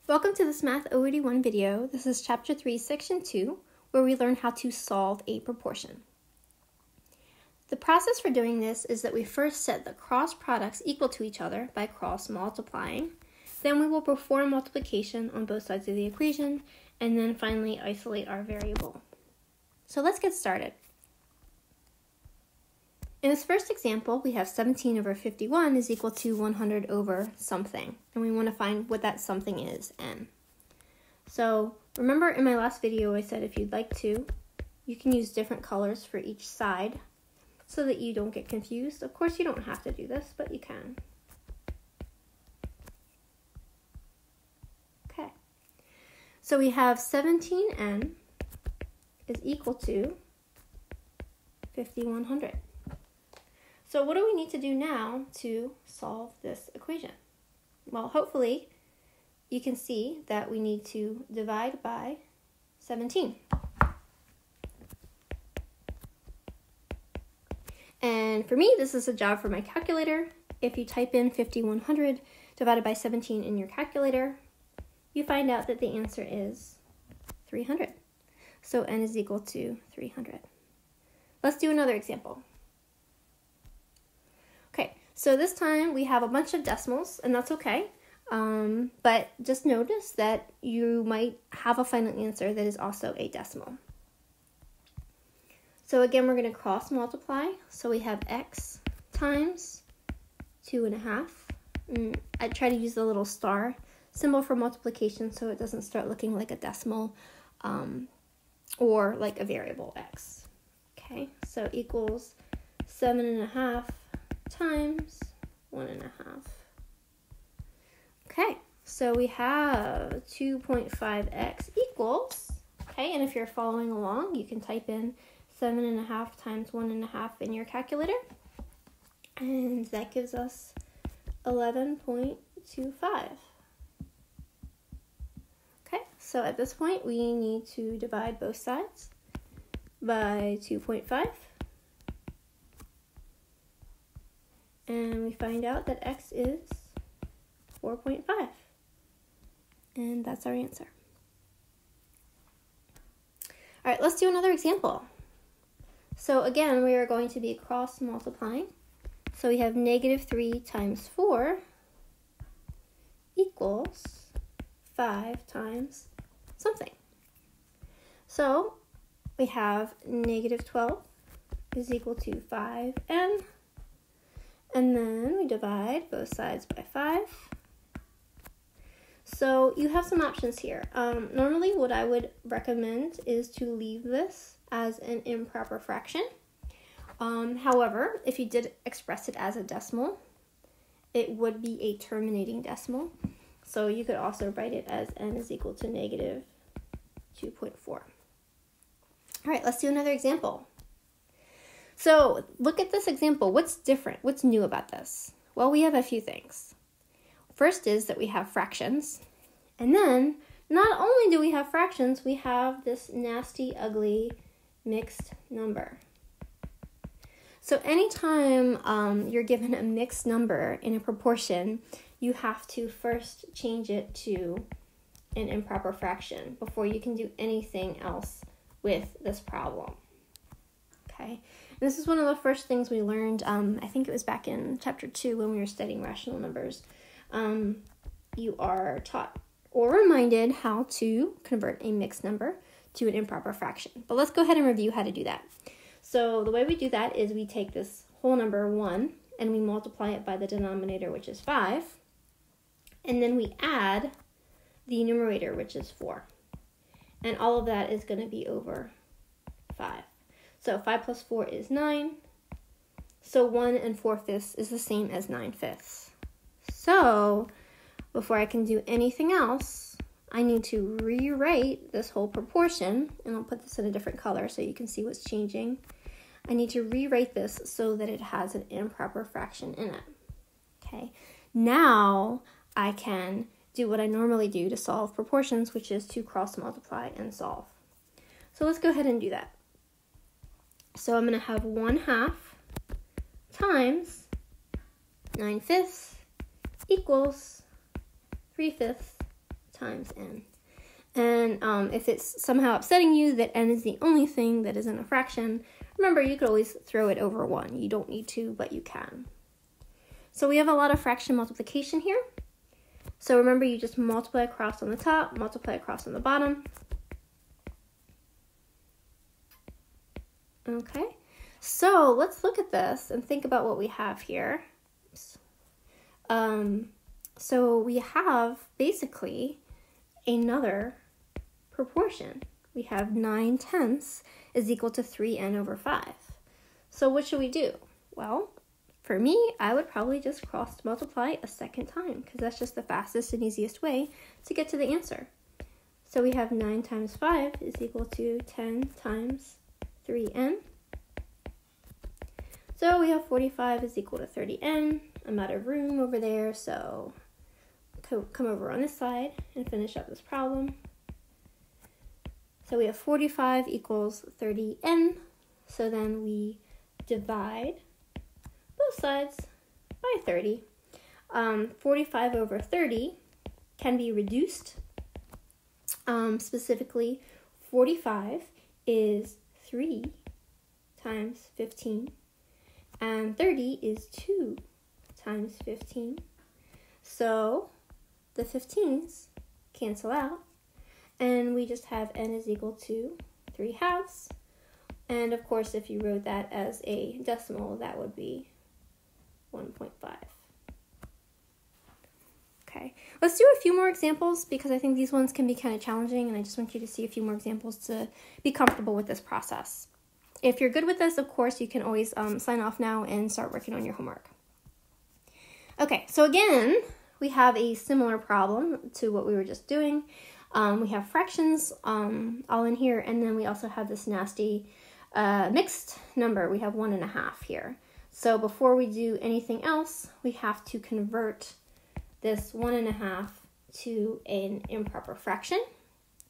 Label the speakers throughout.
Speaker 1: Welcome to this Math OED1 video. This is Chapter 3, Section 2, where we learn how to solve a proportion. The process for doing this is that we first set the cross products equal to each other by cross multiplying. Then we will perform multiplication on both sides of the equation, and then finally isolate our variable. So let's get started. In this first example, we have 17 over 51 is equal to 100 over something, and we want to find what that something is, n. So remember in my last video I said if you'd like to, you can use different colors for each side so that you don't get confused. Of course you don't have to do this, but you can. Okay, so we have 17n is equal to 5100. So what do we need to do now to solve this equation? Well, hopefully you can see that we need to divide by 17. And for me, this is a job for my calculator. If you type in 5100 divided by 17 in your calculator, you find out that the answer is 300. So n is equal to 300. Let's do another example. Okay, so this time we have a bunch of decimals, and that's okay. But just notice that you might have a final answer that is also a decimal. So again, we're going to cross multiply. So we have x times 2.5. I try to use the little star symbol for multiplication so it doesn't start looking like a decimal or like a variable x. Okay, so equals 7.5 times 1.5. Okay, so we have 2.5x equals, okay, and if you're following along, you can type in 7.5 times 1.5 in your calculator, and that gives us 11.25. Okay, so at this point, we need to divide both sides by 2.5. And we find out that x is 4.5. And that's our answer. All right, let's do another example. So again, we are going to be cross multiplying. So we have -3 times 4 equals 5 times something. So we have -12 is equal to 5n. And then we divide both sides by 5. So you have some options here. Normally what I would recommend is to leave this as an improper fraction. However, if you did express it as a decimal, it would be a terminating decimal. So you could also write it as n is equal to -2.4. All right, let's do another example. So look at this example. What's different? What's new about this? Well, we have a few things. First is that we have fractions. And then not only do we have fractions, we have this nasty, ugly mixed number. So anytime you're given a mixed number in a proportion, you have to first change it to an improper fraction before you can do anything else with this problem. Okay. This is one of the first things we learned, I think it was back in Chapter 2 when we were studying rational numbers. You are taught or reminded how to convert a mixed number to an improper fraction. But let's go ahead and review how to do that. So the way we do that is we take this whole number 1 and we multiply it by the denominator, which is 5. And then we add the numerator, which is 4. And all of that is going to be over 5. So 5 plus 4 is 9. So 1 4/5 is the same as 9/5. So before I can do anything else, I need to rewrite this whole proportion, and I'll put this in a different color so you can see what's changing. I need to rewrite this so that it has an improper fraction in it. Okay, now I can do what I normally do to solve proportions, which is to cross multiply and solve. So let's go ahead and do that. So I'm going to have 1/2 times 9/5 equals 3/5 times n. And if it's somehow upsetting you that n is the only thing that isn't a fraction, remember you could always throw it over 1. You don't need to, but you can. So we have a lot of fraction multiplication here. So remember, you just multiply across on the top, multiply across on the bottom. Okay, so let's look at this and think about what we have here. So we have basically another proportion. We have 9/10 is equal to 3n over 5. So what should we do? Well, for me, I would probably just cross multiply a second time because that's just the fastest and easiest way to get to the answer. So we have 9 times 5 is equal to 10 times 3n. So we have 45 is equal to 30n. I'm out of room over there, so come over on this side and finish up this problem. So we have 45 equals 30n. So then we divide both sides by 30. 45 over 30 can be reduced. Specifically, 45 is 3 times 15, and 30 is 2 times 15. So the 15s cancel out, and we just have n is equal to 3/2. And of course, if you wrote that as a decimal, that would be 1.5. Okay, let's do a few more examples because I think these ones can be kind of challenging, and I just want you to see a few more examples to be comfortable with this process. If you're good with this, of course, you can always sign off now and start working on your homework. Okay, so again, we have a similar problem to what we were just doing. We have fractions all in here, and then we also have this nasty mixed number. We have 1.5 here. So before we do anything else, we have to convert this 1.5 to an improper fraction.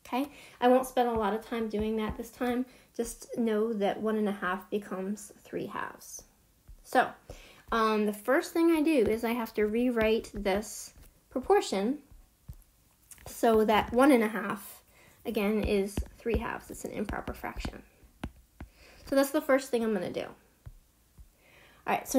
Speaker 1: Okay, I won't spend a lot of time doing that this time. Just know that 1.5 becomes 3/2. So the first thing I do is I have to rewrite this proportion so that 1.5 again is 3/2. It's an improper fraction. So that's the first thing I'm going to do. All right, so